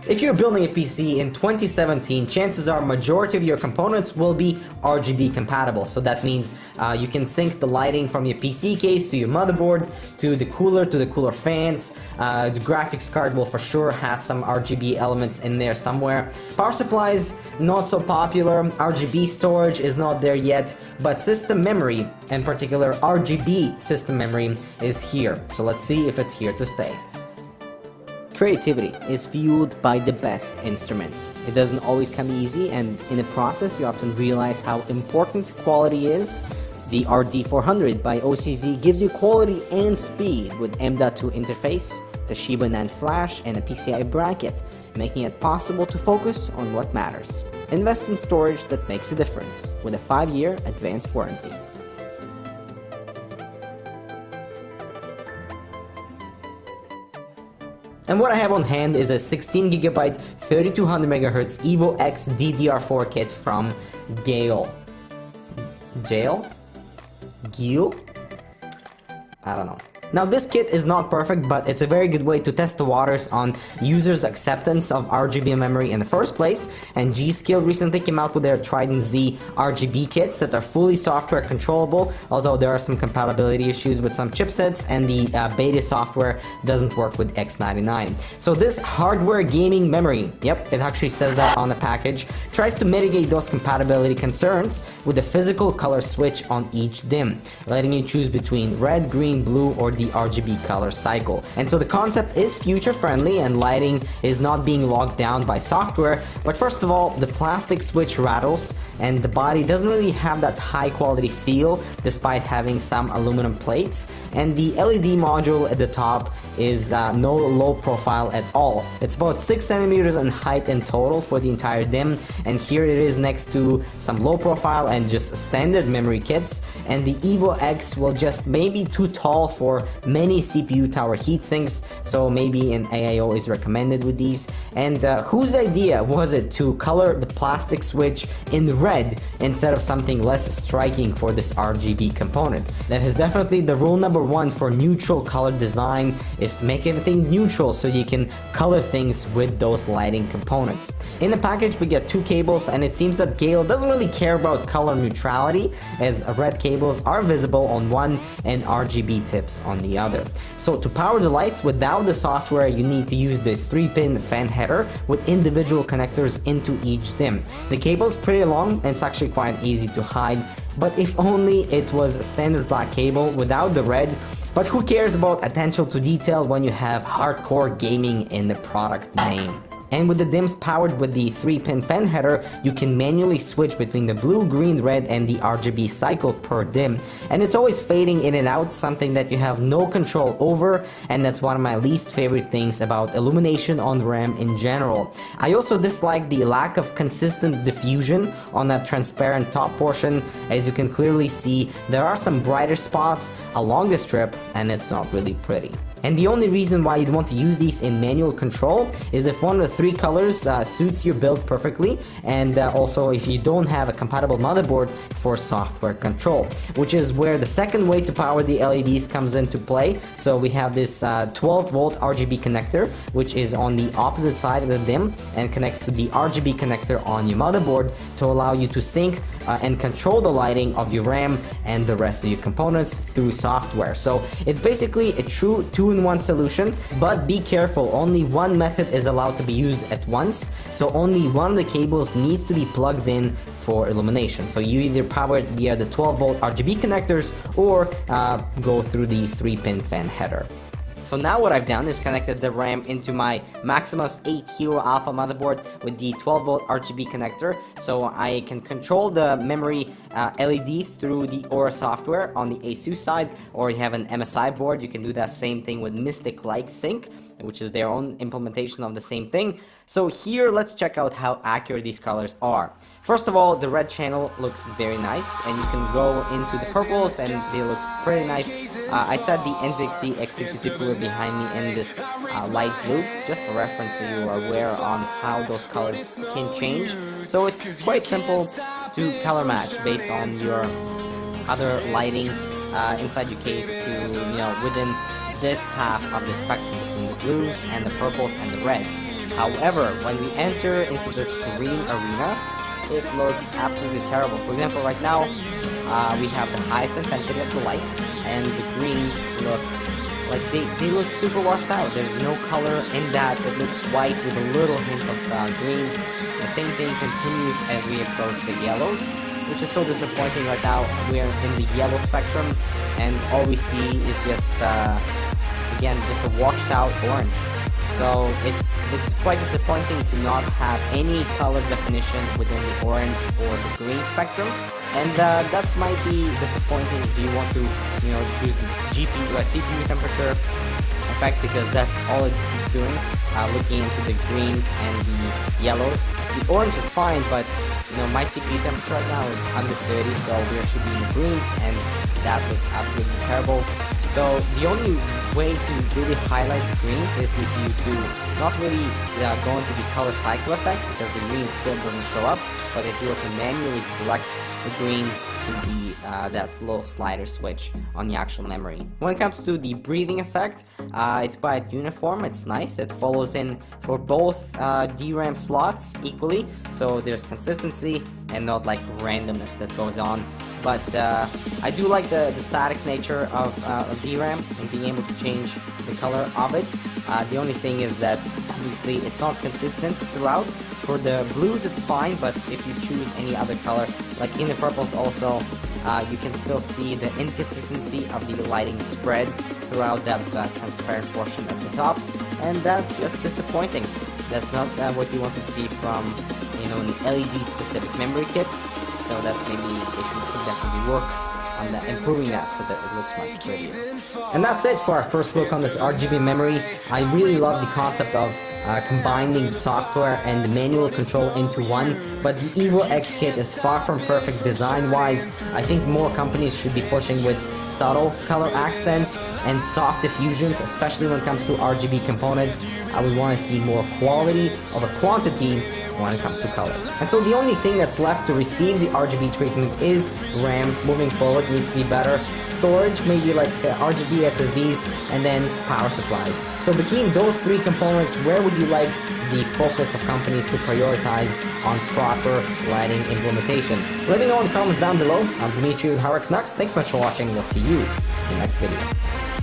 If you're building a PC in 2017, chances are majority of your components will be RGB compatible. So that means you can sync the lighting from your PC case to your motherboard, to the cooler fans. The graphics card will for sure have some RGB elements in there somewhere. Power supplies, not so popular. RGB storage is not there yet, but system memory, in particular RGB system memory, is here. So let's see if it's here to stay. Creativity is fueled by the best instruments. It doesn't always come easy, and in the process you often realize how important quality is. The RD400 by OCZ gives you quality and speed with M.2 interface, Toshiba NAND flash, and a PCI bracket, making it possible to focus on what matters. Invest in storage that makes a difference with a 5-year advanced warranty. And what I have on hand is a 16GB 3200MHz EVO X DDR4 kit from GEIL. GEIL? I don't know. Now this kit is not perfect, but it's a very good way to test the waters on users' acceptance of RGB memory in the first place, and G.EIL recently came out with their Trident Z RGB kits that are fully software controllable, although there are some compatibility issues with some chipsets, and the beta software doesn't work with X99. So this hardware gaming memory, yep, it actually says that on the package, tries to mitigate those compatibility concerns with a physical color switch on each DIMM, letting you choose between red, green, blue, or the RGB color cycle. And so the concept is future friendly and lighting is not being locked down by software, but first of all, the plastic switch rattles and the body doesn't really have that high quality feel despite having some aluminum plates, and the LED module at the top is no low profile at all. It's about 6 centimeters in height in total for the entire DIMM, and here it is next to some low profile and just standard memory kits, and the EVO X will just maybe too tall for many CPU tower heatsinks, so maybe an AIO is recommended with these. And whose idea was it to color the plastic switch in red instead of something less striking for this RGB component? That is definitely the rule number 1 for neutral color design, is to make everything neutral so you can color things with those lighting components. In the package we get 2 cables, and it seems that GEIL doesn't really care about color neutrality, as red cables are visible on one and RGB tips on the other. So to power the lights without the software, you need to use the 3-pin fan header with individual connectors into each DIMM. The cable is pretty long and it's actually quite easy to hide, but if only it was a standard black cable without the red. But who cares about attention to detail when you have hardcore gaming in the product name? And with the DIMMs powered with the 3-pin fan header, you can manually switch between the blue, green, red, and the RGB cycle per DIMM. And it's always fading in and out, something that you have no control over, and that's one of my least favorite things about illumination on RAM in general. I also dislike the lack of consistent diffusion on that transparent top portion. As you can clearly see, there are some brighter spots along the strip, and it's not really pretty. And the only reason why you'd want to use these in manual control is if one of the 3 colors suits your build perfectly, and also if you don't have a compatible motherboard for software control, which is where the second way to power the LEDs comes into play. So we have this 12-volt RGB connector, which is on the opposite side of the DIMM and connects to the RGB connector on your motherboard to allow you to sync and control the lighting of your RAM and the rest of your components through software. So it's basically a true 2-in-1 solution, but be careful, only one method is allowed to be used at once, so only one of the cables needs to be plugged in for illumination. So you either power it via the 12-volt RGB connectors or go through the 3-pin fan header. So now what I've done is connected the RAM into my Maximus 8 Hero Alpha motherboard with the 12-volt RGB connector, so I can control the memory LED through the Aura software on the ASUS side, or you have an MSI board, you can do that same thing with Mystic Light Sync, which is their own implementation of the same thing. So here, let's check out how accurate these colors are. First of all, the red channel looks very nice, and you can go into the purples and they look pretty nice. I set the N60 X62 cooler behind me in this light blue, just for reference so you are aware on how those colors can change. So it's quite simple to color match based on your other lighting inside your case to, within this half of the spectrum between the blues and the purples and the reds. However, when we enter into this green arena, it looks absolutely terrible. For example, right now, we have the highest intensity of the light, and the greens look like they look super washed out. There's no color in that. It looks white with a little hint of green. The same thing continues as we approach the yellows, which is so disappointing. Right now we're in the yellow spectrum, and all we see is just again just a washed out orange. So it's quite disappointing to not have any color definition within the orange or the green spectrum, and that might be disappointing if you want to choose the GPU or CPU temperature effect, because that's all it's doing, looking into the greens and the yellows. The orange is fine, but my CPU temperature right now is under 30, so we should be in the greens, and that looks absolutely terrible. So the only way to really highlight the greens is if you do not really go into the color cycle effect, because the green still doesn't show up, but if you were to manually select the green to the that little slider switch on the actual memory. When it comes to the breathing effect, it's quite uniform. It's nice. It follows in for both DRAM slots equally, so there's consistency and not like randomness that goes on. But I do like the static nature of DRAM and being able to change the color of it. The only thing is that obviously it's not consistent throughout. For the blues it's fine, but if you choose any other color, like in the purples also, you can still see the inconsistency of the lighting spread throughout that transparent portion at the top, and that's just disappointing. That's not what you want to see from an LED specific memory kit. So that's maybe they should definitely work on that, improving that so that it looks much prettier. And that's it for our first look on this RGB memory. I really love the concept of combining software and manual control into one, but the EVO X kit is far from perfect design-wise. I think more companies should be pushing with subtle color accents and soft diffusions, especially when it comes to RGB components. I would want to see more quality over quantity when it comes to color. And so the only thing that's left to receive the RGB treatment is RAM. Moving forward needs to be better. Storage, maybe like RGB SSDs, and then power supplies. So between those three components, where would you like the focus of companies to prioritize on proper lighting implementation? Let me know in the comments down below. I'm Dimitri with Howard Knux. Thanks so much for watching. We'll see you in the next video.